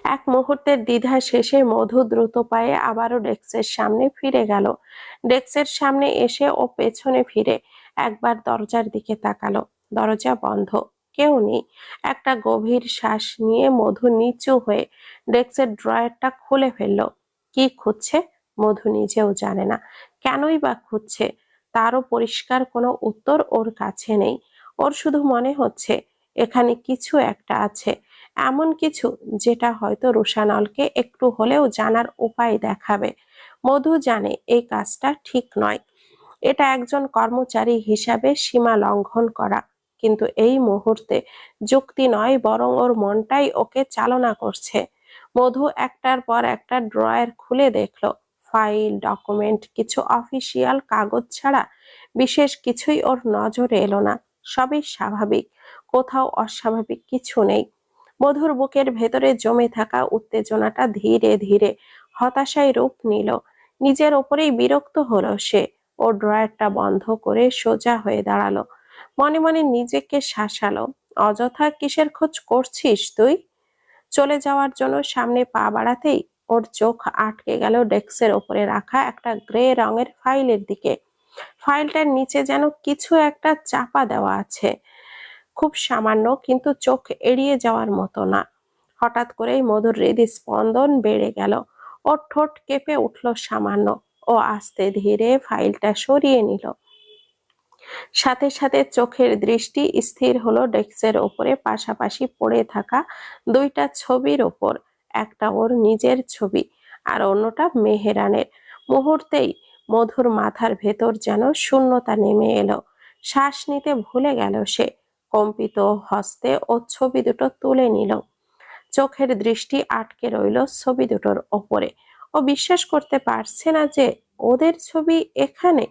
এক মুহূর্তের দ্বিধা শেষে মধু দ্রুত পায়ে আবারও ডেস্কের সামনে ফিরে গেল। ডেস্কের সামনে এসে ও পেছনে ফিরে একবার দরজার দিকে তাকালো। দরজা বন্ধ, কেউ নেই। একটা গভীর শ্বাস নিয়ে মধু নিচু হয়ে ডেস্কের ড্রয়ারটা খুলে ফেললো। কি খুঁজছে মধু নিজেও জানে না। কেনই বা খুঁজছে তারও পরিষ্কার কোনো উত্তর ওর কাছে নেই। ওর শুধু মনে হচ্ছে এখানে কিছু একটা আছে, এমন কিছু যেটা হয়তো রোশানলকে একটু হলেও জানার উপায় দেখাবে। মধু জানে এই কাজটা ঠিক নয়, এটা একজন কর্মচারী হিসাবে সীমা লঙ্ঘন করা, কিন্তু এই মুহূর্তে যুক্তি নয় বরং ওর মনটাই ওকে চালনা করছে। মধু একটার পর একটা ড্রয়ার খুলে দেখলো। ফাইল, ডকুমেন্ট, কিছু অফিসিয়াল কাগজ ছাড়া বিশেষ কিছুই ওর নজরে এলো না। সবই স্বাভাবিক, কোথাও অস্বাভাবিক কিছু নেই। মধুর বুকের ভেতরে জমে থাকা উত্তেজনাটা ধীরে ধীরে হতাশায় রূপ নিল। নিজের ওপরেই বিরক্ত হলো সে। ও ড্রয়ারটা বন্ধ করে সোজা হয়ে দাঁড়ালো। মনে মনে নিজেকে শাসালো, অযথা কিসের খোঁজ করছিস তুই? চলে যাওয়ার জন্য সামনে পা বাড়াতেই ওর চোখ আটকে গেল ডেস্কের ওপরে রাখা একটা গ্রে রঙের ফাইলের দিকে। ফাইলটার নিচে যেন কিছু একটা চাপা দেওয়া আছে, খুব সামান্য, কিন্তু চোখ এড়িয়ে যাওয়ার মতো না। হঠাৎ করেই মধুর হৃদস্পন্দন বেড়ে গেল। ওর ঠোঁট কেঁপে উঠল সামান্য। ও আস্তে ধীরে ফাইলটা সরিয়ে নিল। সাথে সাথে চোখের দৃষ্টি স্থির হলো ডেস্কের ওপরে পাশাপাশি পড়ে থাকা দুইটা ছবির ওপর। একটা ওর নিজের ছবি আর অন্যটা মেহেরানের। মুহূর্তেই মধুর মাথার ভেতর যেন শূন্যতা নেমে এলো। শ্বাস নিতে ভুলে গেল সে। কম্পিত হস্তে ও ছবি দুটো তুলে নিল। চোখের দৃষ্টি আটকে রইল ছবি দুটোর ওপরে। ও বিশ্বাস করতে পারছে না যে ওদের ছবি এখানে।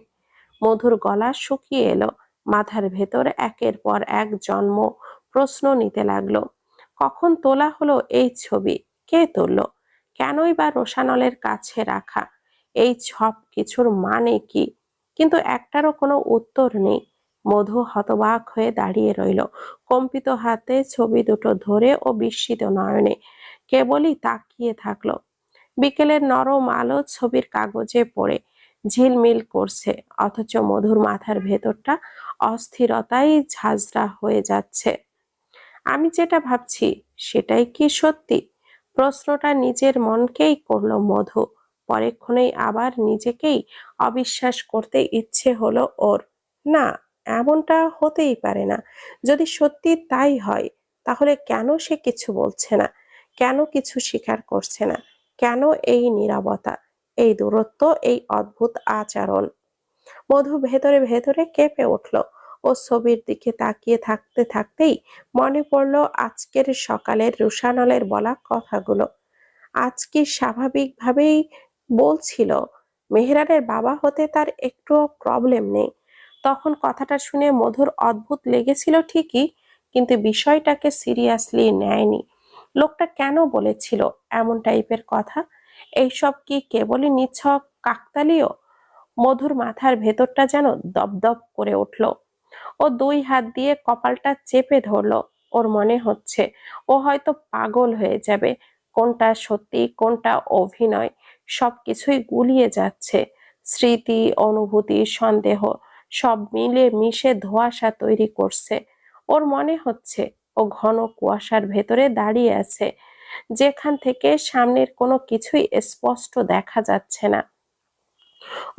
মধুর গলা শুকিয়ে এলো। মাথার ভেতর একের পর এক জন্ম প্রশ্ন নিতে লাগলো। কখন তোলা হলো এই ছবি? কে তুললো? কেনই বা রোশানলের কাছে রাখা? এই সব কিছুর মানে কি? কিন্তু একটারও কোনো উত্তর নেই। মধু হতবাক হয়ে দাঁড়িয়ে রইল, কম্পিত হাতে ছবি দুটো ধরে ও বিস্মিত নয়নে কেবলই তাকিয়ে থাকলো। বিকেলের নরম আলো ছবির কাগজে পড়ে ঝিলমিল করছে, অথচ মধুর মাথার ভেতরটা অস্থিরতায় ঝাঁঝরা হয়ে যাচ্ছে। আমি যেটা ভাবছি সেটাই কি সত্যি? প্রশ্নটা নিজের মনকেই করলো মধু। পরেক্ষণেই আবার নিজেকেই অবিশ্বাস করতে ইচ্ছে হলো ওর। না, এমনটা হতেই পারে না। যদি সত্যি তাই হয়, তাহলে কেন সে কিছু বলছে না? কেন কিছু স্বীকার করছে না? কেন এই নীরবতা, এই দূরত্ব, এই অদ্ভুত আচরণ? মধু ভেতরে ভেতরে কেঁপে উঠল। ও ছবির দিকে তাকিয়ে থাকতে থাকতেই মনে পড়ল আজকের সকালের রুশানলের বলা কথাগুলো। আজ কি স্বাভাবিকভাবেই বলছিল মেহরানের বাবা হতে তার একটুও প্রবলেম নেই। তখন কথাটা শুনে মধুর অদ্ভুত লেগেছিল ঠিকই, কিন্তু বিষয়টাকে সিরিয়াসলি নেয়নি। লোকটা কেন বলেছিল এমন টাইপের কথা? এইসব কি কেবলই নিছক কাকতালীয়? মধুর মাথার ভেতরটা যেন দপদপ করে উঠল। ও দুই হাত দিয়ে কপালটা চেপে ধরলো। ওর মনে হচ্ছে ও হয়তো পাগল হয়ে যাবে। কোনটা সত্যি কোনটা অভিনয় সবকিছুই গুলিয়ে যাচ্ছে। স্মৃতি, অনুভূতি, সন্দেহ সব মিলে মিশে ধোঁয়াশা তৈরি করছে। ওর মনে হচ্ছে ও ঘন কুয়াশার ভেতরে দাঁড়িয়ে আছে, যেখান থেকে সামনের কোনো কিছুই স্পষ্ট দেখা যাচ্ছে না।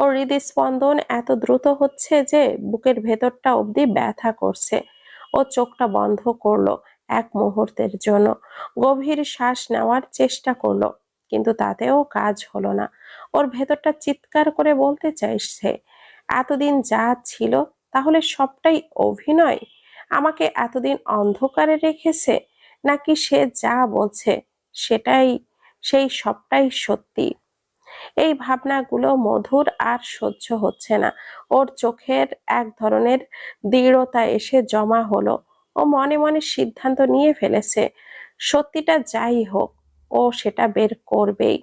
ওর হৃদস্পন্দন এত দ্রুত হচ্ছে যে বুকের ভেতরটা অবধি ব্যথা করছে। ও চোখটা বন্ধ করলো এক মুহূর্তের জন্য। গভীর শ্বাস নেওয়ার চেষ্টা করলো, কিন্তু তাতেও কাজ হলো না। ওর ভেতরটা চিৎকার করে বলতে চাইছে, এতদিন যা ছিল তাহলে সবটাই অভিনয়? আমাকে এতদিন অন্ধকারে রেখেছে, নাকি সে যা বলছে সেটাই, সেই সবটাই সত্যি? এই ভাবনাগুলো মধুর আর সহ্য হচ্ছে না। ওর চোখের এক ধরনের দৃঢ়তা এসে জমা হলো। ও মনে মনে সিদ্ধান্ত নিয়ে ফেলেছে, সত্যিটা যাই হোক ও সেটা বের করবেই।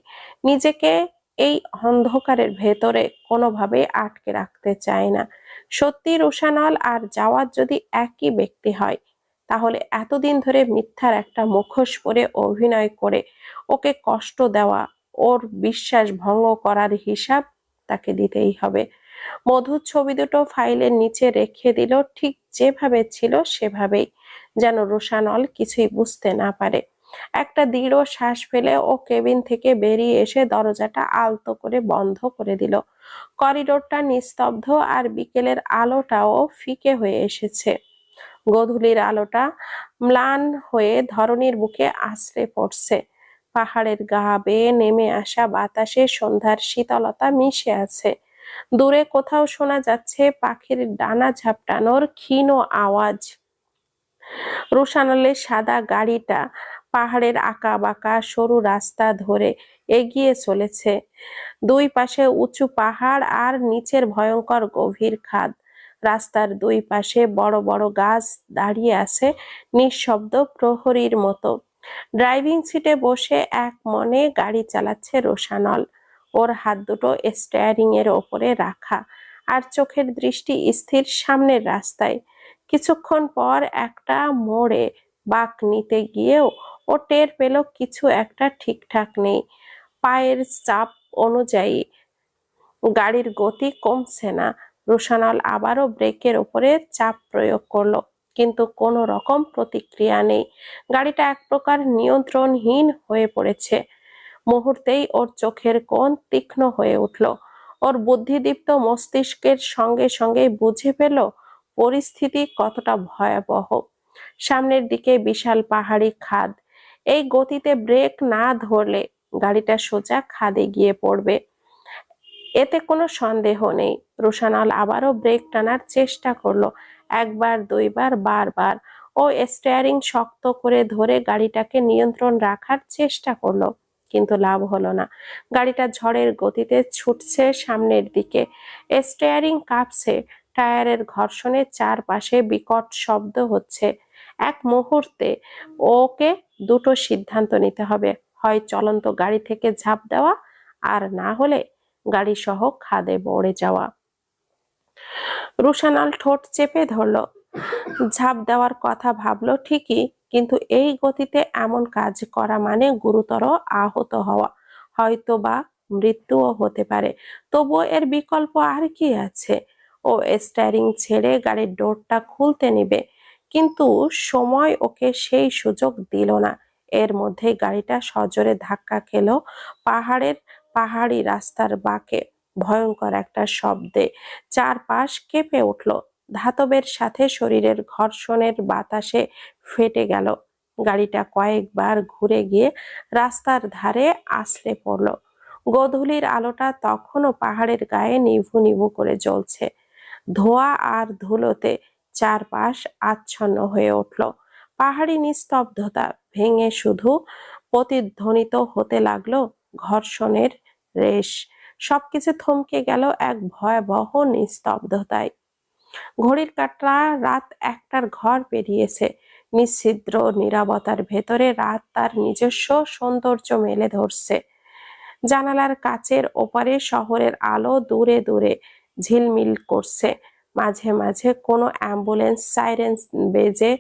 নিজেকে এই অন্ধকারের ভেতরে কোনোভাবে আটকে রাখতে চায় না। সত্যি রোশানল আর জাওয়াদ যদি একই ব্যক্তি হয়, তাহলে এতদিন ধরে মিথ্যার একটা মুখোশ পরে অভিনয় করে ওকে কষ্ট দেওয়া, ওর বিশ্বাস ভঙ্গ করার হিসাব তাকে দিতেই হবে। মধুর ছবি দুটো ফাইলের নিচে রেখে দিল, ঠিক যেভাবে ছিল সেভাবেই, যেন রোশানল কিছুই বুঝতে না পারে। একটা দৃঢ় শ্বাস ফেলে ও কেবিন থেকে বেরিয়ে এসে দরজাটা আলতো করে বন্ধ করে দিল। করিডোরটা নিস্তব্ধ, আর বিকেলের আলোটাও ফিকে হয়ে এসেছে। গোধূলির আলোটা ম্লান হয়ে ধরণীর বুকে আছড়ে পড়ছে। পাহাড়ের গা বেয়ে নেমে আসা বাতাসে সন্ধ্যার শীতলতা মিশে আছে। দূরে কোথাও শোনা যাচ্ছে পাখির ডানা ঝাপটানোর ক্ষীণ আওয়াজ। রোশানলের সাদা গাড়িটা পাহাড়ের আঁকা বাঁকা সরু রাস্তা ধরে এগিয়ে চলেছে। দুই পাশে উঁচু পাহাড় আর নিচের ভয়ঙ্কর গভীর খাদ। রাস্তার দুই পাশে বড় বড় গাছ দাঁড়িয়ে আছে নিঃশব্দ প্রহরীর মতো। ড্রাইভিং সিটে বসে এক মনে গাড়ি চালাচ্ছে রোশানল। ওর হাত দুটো স্টিয়ারিং এর ওপরে রাখা, আর চোখের দৃষ্টি স্থির সামনের রাস্তায়। কিছুক্ষণ পর একটা মোড়ে বাঁক নিতে গিয়েও ও টের পেল কিছু একটা ঠিকঠাক নেই। পায়ের চাপ অনুযায়ী গাড়ির গতি কমছে না। রোশানল আবারও ব্রেকের উপরে চাপ প্রয়োগ করলো, কিন্তু কোনো রকম প্রতিক্রিয়া নেই। গাড়িটা এক প্রকার নিয়ন্ত্রণহীন হয়ে পড়েছে। মুহূর্তেই ওর চোখের কোণ তীক্ষ্ণ হয়ে উঠল। ওর বুদ্ধিদীপ্ত মস্তিষ্কের সঙ্গে সঙ্গে বুঝে পেল পরিস্থিতি কতটা ভয়াবহ। সামনের দিকে বিশাল পাহাড়ি খাদ। এই গতিতে ব্রেক না ধরলে গাড়িটা সোজা খাদে গিয়ে পড়বে, এতে কোনো সন্দেহ নেই। রোশানল আবারও ব্রেক টানার চেষ্টা করলো, একবার দুইবার, বারবার। ও স্টিয়ারিং শক্ত করে ধরে গাড়িটাকে নিয়ন্ত্রণ রাখার চেষ্টা করলো, কিন্তু লাভ হলো না। গাড়িটা ঝড়ের গতিতে ছুটছে সামনের দিকে। স্টিয়ারিং কাঁপছে, টায়ারের ঘর্ষণে চারপাশে বিকট শব্দ হচ্ছে। এক মুহূর্তে ওকে দুটো সিদ্ধান্ত নিতে হবে, হয় চলন্ত গাড়ি থেকে ঝাঁপ দেওয়া, আর না হলে গাড়ি সহ খাদে পড়ে যাওয়া। রোশানল ঠোঁট চেপে ধরল। ঝাঁপ দেওয়ার কথা ভাবলো ঠিকই, কিন্তু এই গতিতে এমন কাজ করা মানে গুরুতর আহত হওয়া, হয়তো বা মৃত্যুও হতে পারে। তবুও এর বিকল্প আর কি আছে? ও স্টিয়ারিং ছেড়ে গাড়ির ডোরটা খুলতে নিবে, কিন্তু সময় ওকে সেই সুযোগ দিল না। এর মধ্যে গাড়িটা সজোরে ধাক্কা খেলো পাহাড়ি রাস্তার বাঁকে। ভয়ঙ্কর একটা শব্দে চারপাশ কেঁপে উঠল। ধাতবের সাথে শরীরের ঘর্ষণের বাতাসে ফেটে গেল। গাড়িটা কয়েকবার ঘুরে গিয়ে রাস্তার ধারে আছড়ে পড়ল। গোধূলির আলোটা তখনও পাহাড়ের গায়ে নিভু নিভু করে জ্বলছে। ধোঁয়া আর ধুলোতে চারপাশ আচ্ছন্ন হয়ে উঠল। পাহাড়ি নিস্তব্ধতা ভেঙে শুধু প্রতিধ্বনিত হতে লাগলো ঘর্ষণের রেশ। সবকিছু থমকে গেল এক ভয়াবহ নিস্তব্ধতায়। ঘড়ির কাঁটা রাত একটার ঘর পেরিয়েছে। নিশ্ছিদ্র নীরবতার ভেতরে রাত তার নিজস্ব সৌন্দর্য মেলে ধরছে। জানালার কাচের ওপারে শহরের আলো দূরে দূরে ঝিলমিল করছে। মাঝে মাঝে কোনো অ্যাম্বুলেন্স সাইরেন বেজে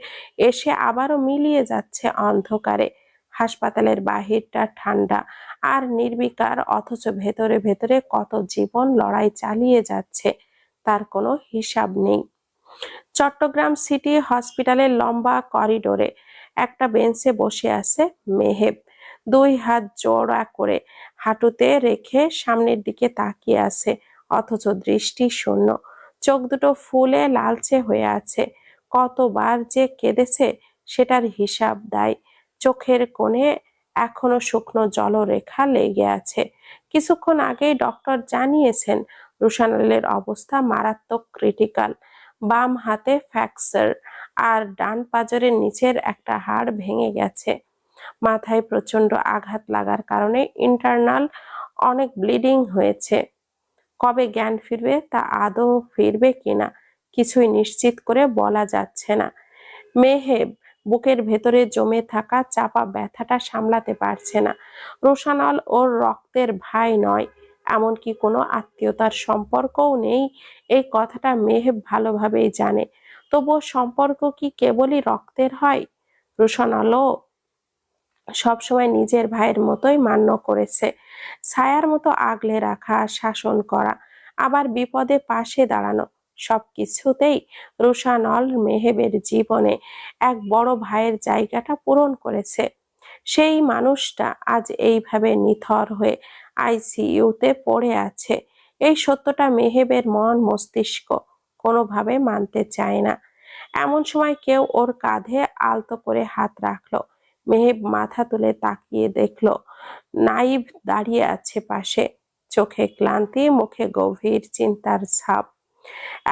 এসে আবারও মিলিয়ে যাচ্ছে অন্ধকারে। হাসপাতালের বাহিরটা ঠান্ডা আর নির্বিকার, অথচ ভেতরে ভেতরে কত জীবন লড়াই চালিয়ে যাচ্ছে তার কোনো হিসাব নেই। চট্টগ্রাম সিটি হসপিটালের লম্বা করিডোরে একটা বেঞ্চে বসে আছে মেহেব। দুই হাত জোড়া করে হাঁটুতে রেখে সামনের দিকে তাকিয়ে আছে, অথচ দৃষ্টি শূন্য। চোখ দুটো ফুলে লালচে হয়ে আছে। কতবার যে কেঁদেছে সেটার হিসাব দেয়। চোখের কোণে এখনো শুকনো জলরেখা লেগে আছে। কিছুক্ষণ আগেই ডক্টর জানিয়েছেন রোশানলের অবস্থা মারাত্মক ক্রিটিক্যাল। বাম হাতে ফ্র্যাকচার, আর ডান পাঁজরের নিচের একটা হাড় ভেঙে গেছে। মাথায় প্রচন্ড আঘাত লাগার কারণে ইন্টারনাল অনেক ব্লিডিং হয়েছে। কবে জ্ঞান ফিরবে তা আদৌ ফিরবে কিনা কিছুই নিশ্চিত করে বলা যাচ্ছে না। মেহেব বুকের ভেতরে জমে থাকা চাপা ব্যথাটা সামলাতে পারছে না। রোশানল ওর রক্তের ভাই নয়, এমনকি কোনো আত্মীয়তার সম্পর্কও নেই, এই কথাটা মেহেব ভালোভাবেই জানে। তবুও সম্পর্ক কি কেবলই রক্তের হয়? রোশনালও সবসময় নিজের ভাইয়ের মতোই মান্য করেছে, ছায়ার মতো আগলে রাখা, শাসন করা, আবার বিপদে পাশে দাঁড়ানো। সবকিছুতেই রোশানল মেহেবের জীবনে এক বড় ভাইয়ের জায়গাটা পূরণ করেছে। সেই মানুষটা আজ এইভাবে নিথর হয়ে আইসিইউতে পড়ে আছে, এই সত্যটা মেহেবের মন মস্তিষ্ক কোনোভাবে মানতে চায় না। এমন সময় কেউ ওর কাঁধে আলতো করে হাত রাখলো। মেহেব মাথা তুলে তাকিয়ে দেখলো নাইব দাঁড়িয়ে আছে পাশে, চোখে ক্লান্তি, মুখে গভীর চিন্তার ছাপ।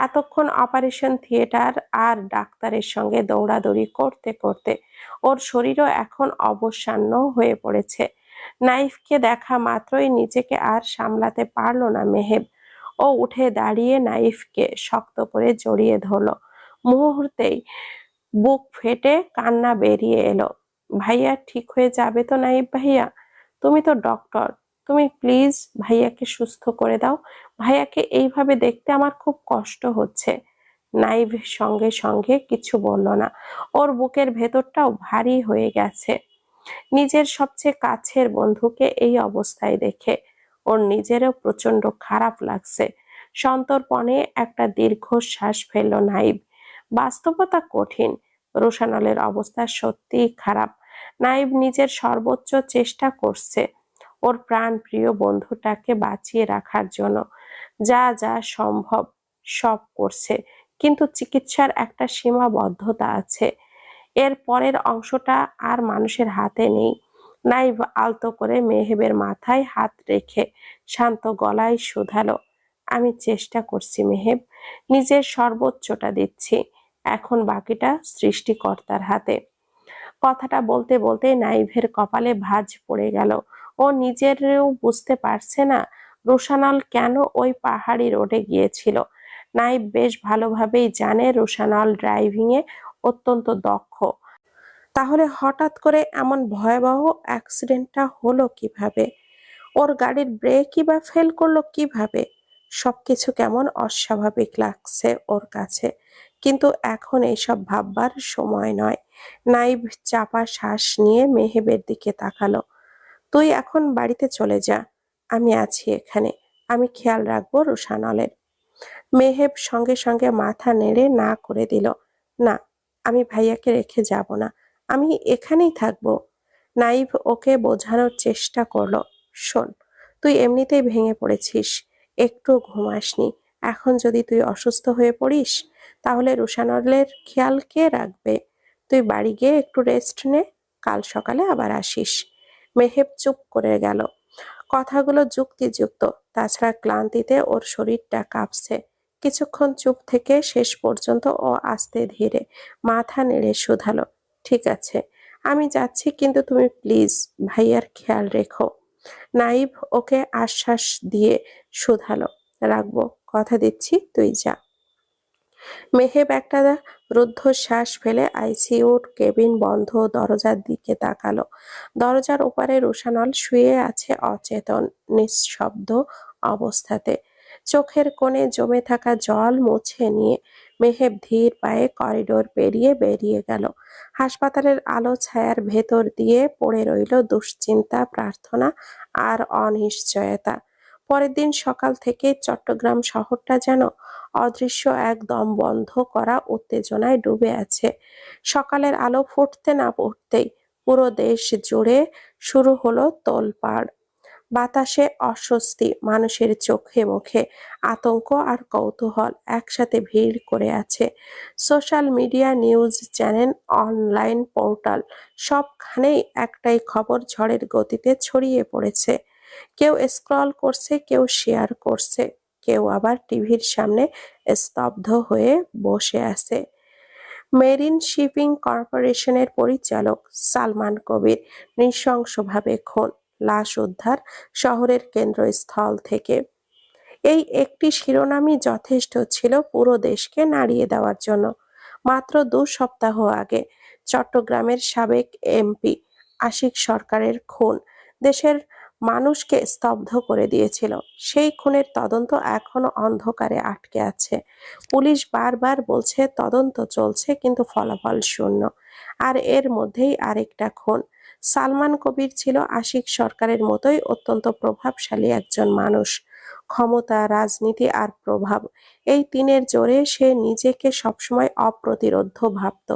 এতক্ষণ অপারেশন থিয়েটার আর ডাক্তারের সঙ্গে দৌড়াদৌড়ি করতে করতে ওর শরীরও এখন অবসান্ন হয়ে পড়েছে। নাইফকে দেখা মাত্রই নিজেকে আর সামলাতে পারল না মেহেব। ও উঠে দাঁড়িয়ে নাইফকে শক্ত করে জড়িয়ে ধরল। মুহূর্তেই বুক ফেটে কান্না বেরিয়ে এলো। ভাইয়া ঠিক হয়ে যাবে তো নাইব ভাইয়া? তুমি তো ডক্টর, তুমি প্লিজ ভাইয়াকে সুস্থ করে দাও। ভাইয়াকে এইভাবে দেখতে আমার খুব কষ্ট হচ্ছে। নাইব সঙ্গে সঙ্গে কিছু বলল না। ওর বুকের ভেতরটাও ভারী হয়ে গেছে নিজের সবচেয়ে কাছের বন্ধুকে এই অবস্থায় দেখে। ওর নিজেরও প্রচন্ড খারাপ লাগছে। সন্তর্পণে একটা দীর্ঘশ্বাস ফেলল নাইব। বাস্তবতা কঠিন, রোশানলের অবস্থা সত্যিই খারাপ। নাইব নিজের সর্বোচ্চ চেষ্টা করছে ওর প্রাণ প্রিয় বন্ধুটাকে বাঁচিয়ে রাখার জন্য, যা যা সম্ভব সব করছে, কিন্তু চিকিৎসার একটা সীমাবদ্ধতা আছে। এর পরের অংশটা আর মানুষের হাতে নেই। নাইব আলতো করে মেহেবের মাথায় হাত রেখে শান্ত গলায় শুধালো, আমি চেষ্টা করছি মেহেব, নিজের সর্বোচ্চটা দিচ্ছি, এখন বাকিটা সৃষ্টিকর্তার হাতে। কথাটা বলতে বলতে নাইভের কপালে ভাঁজ পড়ে গেল। ও নিজেরও বুঝতে পারছে না রোশানল কেন ওই পাহাড়ি রোডে গিয়েছিল। নাইব বেশ ভালোভাবেই জানে রোশানল ড্রাইভিং এ অত্যন্ত দক্ষ। তাহলে হঠাৎ করে এমন ভয়াবহ অ্যাক্সিডেন্টটা হলো কিভাবে? ওর গাড়ির ব্রেকই বা ফেল করলো কিভাবে? সবকিছু কেমন অস্বাভাবিক লাগছে ওর কাছে, কিন্তু এখন এইসব ভাববার সময় নয়। নাইব চাপা শ্বাস নিয়ে মেহেবের দিকে তাকালো। তুই এখন বাড়িতে চলে যা, আমি আছি এখানে, আমি খেয়াল রাখবো রোশানলের। মেহেব সঙ্গে সঙ্গে মাথা নেড়ে না করে দিল। না, আমি ভাইয়াকে রেখে যাব না, আমি এখানেই থাকবো। নাইব ওকে বোঝানোর চেষ্টা করলো, শোন, তুই এমনিতেই ভেঙে পড়েছিস, একটু ঘুমাসনি, এখন যদি তুই অসুস্থ হয়ে পড়িস তাহলে রোশানলের খেয়াল কে রাখবে? তুই বাড়ি গিয়ে একটু রেস্ট নে, কাল সকালে আবার আসিস। মেহেব চুপ করে গেল। কথাগুলো যুক্তিযুক্ত, তাছাড়া ক্লান্তিতে ওর শরীরটা কাঁপছে। কিছুক্ষণ চুপ থেকে শেষ পর্যন্ত ও আস্তে ধীরে মাথা নেড়ে শুধালো, ঠিক আছে, আমি যাচ্ছি, কিন্তু তুমি প্লিজ ভাইয়ার খেয়াল রেখো। নাইব ওকে আশ্বাস দিয়ে শুধালো, রাখবো, কথা দিচ্ছি, তুই যা। মেহেব একটা রুদ্ধশ্বাস ফেলে আইসিইউর কেবিন বন্ধ দরজার দিকে তাকালো। দরজার ওপারে রোশানল শুয়ে আছে অচেতন, নিঃশব্দ অবস্থাতে। চোখের কোণে জমে থাকা জল মুছে নিয়ে মেহেব ধীর পায়ে করিডোর পেরিয়ে বেরিয়ে গেল। হাসপাতালের আলো ছায়ার ভেতর দিয়ে পড়ে রইল দুশ্চিন্তা, প্রার্থনা আর অনিশ্চয়তা। পরের দিন সকাল থেকে চট্টগ্রাম শহরটা যেন অদৃশ্য এক দম বন্ধ করা উত্তেজনায় ডুবে আছে। সকালের আলো ফুটতে না ফুটতেই পুরো দেশ জুড়ে শুরু হলো তোলপাড়। বাতাসে অস্বস্তি, মানুষের চোখে মুখে আতঙ্ক আর কৌতূহল একসাথে ভিড় করে আছে। Social media, news channel, online portal, সবখানেই একটাই খবর ঝড়ের গতিতে ছড়িয়ে পড়েছে। কেউ স্ক্রল করছে, কেউ শেয়ার করছে, কেউ আবার টিভির সামনে স্তব্ধ হয়ে বসে আছে। মেরিন শিপিং কর্পোরেশনের পরিচালক সালমান কবির নৃশংসভাবে খুন, লাশ উদ্ধার শহরের কেন্দ্রস্থল থেকে। এই একটি শিরোনামই যথেষ্ট ছিল পুরো দেশকে নাড়িয়ে দেওয়ার জন্য। মাত্র 2 সপ্তাহ আগে চট্টগ্রামের সাবেক এমপি আশিক সরকারের খুন দেশের মানুষকে স্তব্ধ করে দিয়েছিল। সেই খুনের তদন্ত এখনো অন্ধকারে আটকে আছে। পুলিশ বারবার বলছে তদন্ত চলছে, কিন্তু ফলাফল শূন্য। আর এর মধ্যেই আরেকটা খুন। সালমান কবির ছিল আশিক সরকারের মতোই অত্যন্ত প্রভাবশালী একজন মানুষ। ক্ষমতা, রাজনীতি আর প্রভাব, এই তিনের জোরে সে নিজেকে সবসময় অপ্রতিরোধ্য ভাবত।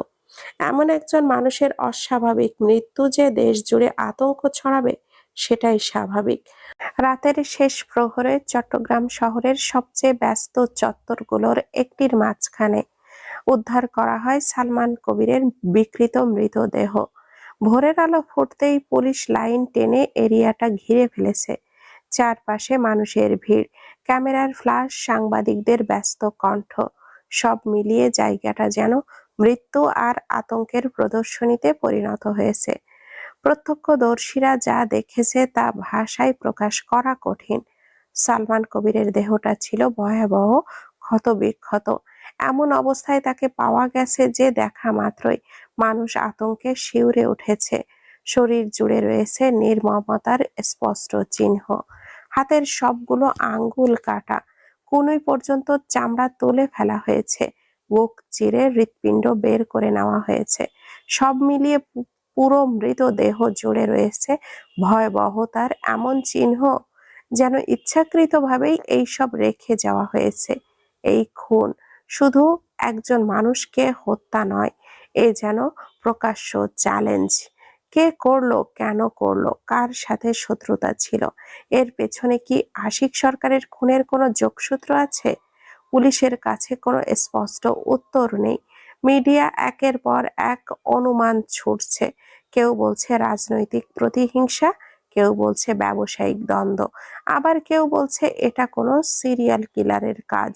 এমন একজন মানুষের অস্বাভাবিক মৃত্যু যে দেশ জুড়ে আতঙ্ক ছড়াবে, সেটাই স্বাভাবিক। রাতের শেষ প্রহরে চট্টগ্রাম শহরের সবচেয়ে ব্যস্ত চত্বরগুলোর একটির মাঝখানে উদ্ধার করা হয় সালমান কবিরের বিকৃত মৃতদেহ। ভোরের আলো ফুটতেই পুলিশ লাইন টেনে এরিয়াটা ঘিরে ফেলেছে। চারপাশে মানুষের ভিড়, ক্যামেরার ফ্ল্যাশ, সাংবাদিকদের ব্যস্ত কণ্ঠ, সব মিলিয়ে জায়গাটা যেন মৃত্যু আর আতঙ্কের প্রদর্শনীতে পরিণত হয়েছে। প্রত্যক্ষদর্শীরা যা দেখেছে তা ভাষায় প্রকাশ করা কঠিন। সালমান কবিরের দেহটা ছিল ভয়াবহ ক্ষতবিক্ষত। এমন অবস্থায় তাকে পাওয়া গেছে যে দেখা মাত্রই মানুষ আতঙ্কে শিউরে উঠেছে। শরীর জুড়ে রয়েছে নির্মমতার স্পষ্ট চিহ্ন। হাতের সবগুলো আঙ্গুল কাটা, কনুই পর্যন্ত চামড়া তুলে ফেলা হয়েছে, বুক চিরে হৃৎপিণ্ড বের করে নেওয়া হয়েছে। সব মিলিয়ে পুরো মৃতদেহ জুড়ে রয়েছে ভয়াবহতার এমন চিহ্ন, যেন ইচ্ছাকৃতভাবেই এইসব রেখে যাওয়া হয়েছে। এই খুন শুধু একজন মানুষকে হত্যা নয়, এ যেন প্রকাশ্য চ্যালেঞ্জ। কে করলো, কেন করলো, কার সাথে শত্রুতা ছিল, এর পেছনে কি আশিক সরকারের খুনের কোনো যোগসূত্র আছে? পুলিশের কাছে কোনো স্পষ্ট উত্তর নেই। মিডিয়া একের পর এক অনুমান ছুড়ছে। কেউ বলছে রাজনৈতিক প্রতিহিংসা, কেউ বলছে ব্যবসায়িক দ্বন্দ্ব, আবার কেউ বলছে এটা কোনো সিরিয়াল কিলারের কাজ।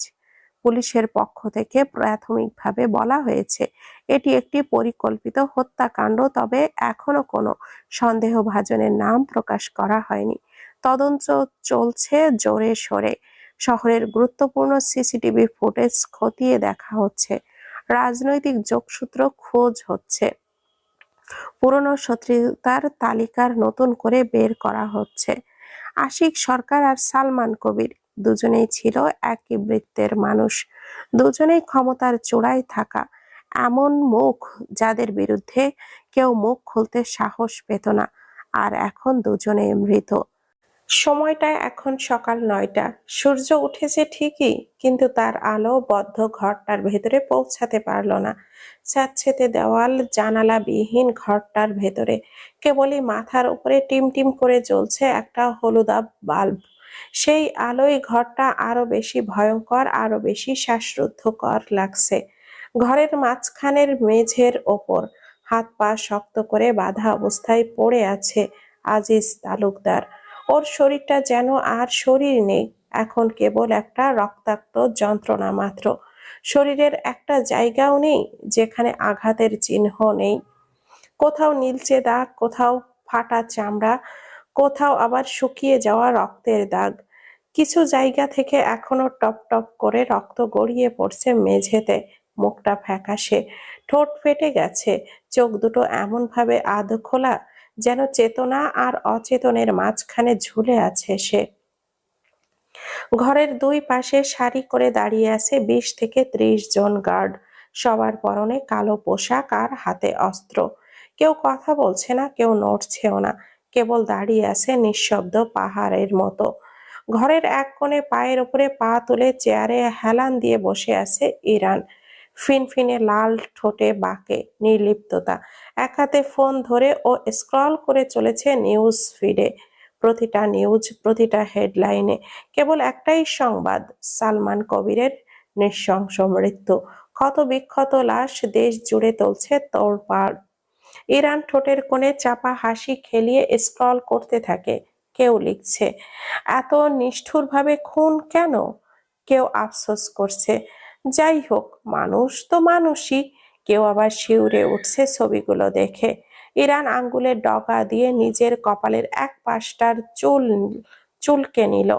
পুলিশের পক্ষ থেকে প্রাথমিকভাবে বলা হয়েছে এটি একটি পরিকল্পিত হত্যাকাণ্ড, তবে এখনো কোনো সন্দেহভাজনের নাম প্রকাশ করা হয়নি। তদন্ত চলছে জোরে সোরে। শহরের গুরুত্বপূর্ণ সিসিটিভি ফুটেজ খতিয়ে দেখা হচ্ছে, রাজনৈতিক যোগসূত্র খোঁজ হচ্ছে, পুরনো শত্রুতার তালিকার নতুন করে বের করা হচ্ছে। আশিক সরকার আর সালমান কবির দুজনেই ছিল একই বৃত্তের মানুষ, দুজনেই ক্ষমতার চূড়ায় থাকা এমন মুখ যাদের বিরুদ্ধে কেউ মুখ খুলতে সাহস পেত না। আর এখন দুজনেই মৃত। সময়টা এখন সকাল ৯টা। সূর্য উঠেছে ঠিকই, কিন্তু তার আলো বদ্ধ ঘরটার ভেতরে পৌঁছাতে পারল না। স্যাঁতসেঁতে দেওয়াল, জানালাবিহীন ঘরটার ভেতরে কেবলই মাথার উপরে টিমটিম করে জ্বলছে একটা হলুদাভ বাল্ব। সেই আলোয় ঘরটা আরো বেশি ভয়ঙ্কর, আরো বেশি শ্বাসরুদ্ধকর লাগছে। ঘরের মাঝখানের মেঝের ওপর হাত পা শক্ত করে বাঁধা অবস্থায় পড়ে আছে আজিজ তালুকদার। ওর শরীরটা যেন আর শরীর নেই, এখন কেবল একটা রক্তাক্ত যন্ত্রণা মাত্র। শরীরের একটা জায়গাও নেই যেখানে আঘাতের চিহ্ন নেই। কোথাও নীলচে দাগ, কোথাও ফাটা চামড়া, কোথাও আবার শুকিয়ে যাওয়া রক্তের দাগ। কিছু জায়গা থেকে এখনো টপ টপ করে রক্ত গড়িয়ে পড়ছে মেঝেতে। মুখটা ফ্যাকাশে, ঠোঁট ফেটে গেছে, চোখ দুটো এমন ভাবে আধ খোলা যেন চেতনা আর অচেতনের মাঝখানে ঝুলে আছে সে। ঘরের দুই পাশে সারি করে দাঁড়িয়ে আছে ২০ থেকে ৩০ জন গার্ড। সবার পরনে কালো পোশাক আর হাতে অস্ত্র। কেউ কথা বলছে না, কেউ নড়ছেও না, কেবল দাঁড়িয়ে আছে নিঃশব্দ পাহাড়ের মতো। ঘরের এক কোণে পায়ের উপরে পা তুলে চেয়ারে হেলান দিয়ে বসে আছে ইরান। ফিনফিনে লাল ঠোঁটে বাঁকে নির্লিপ্ততা। এক হাতে ফোন ধরে ও স্ক্রল করে চলেছে নিউজ ফিডে। প্রতিটা নিউজ, প্রতিটা হেডলাইনে কেবল একটাই সংবাদ, সালমান কবিরের নৃশংস মৃত্যু। ক্ষত বিক্ষত লাশ দেশ জুড়ে তুলছে তোলপাড়। ইরান ঠোঁটের কোণে চাপা হাসি খেলিয়ে স্ক্রল করতে থাকে। কেউ লিখছে, এত নিষ্ঠুরভাবে খুন কেন? কেউ আফসোস করছে, যাই হোক মানুষ তো মানুষই। কেউ আবার শিউরে উঠছে ছবিগুলো দেখে। ইরান আঙ্গুলের ডগা দিয়ে নিজের কপালের এক পাশটার চুলকে নিল।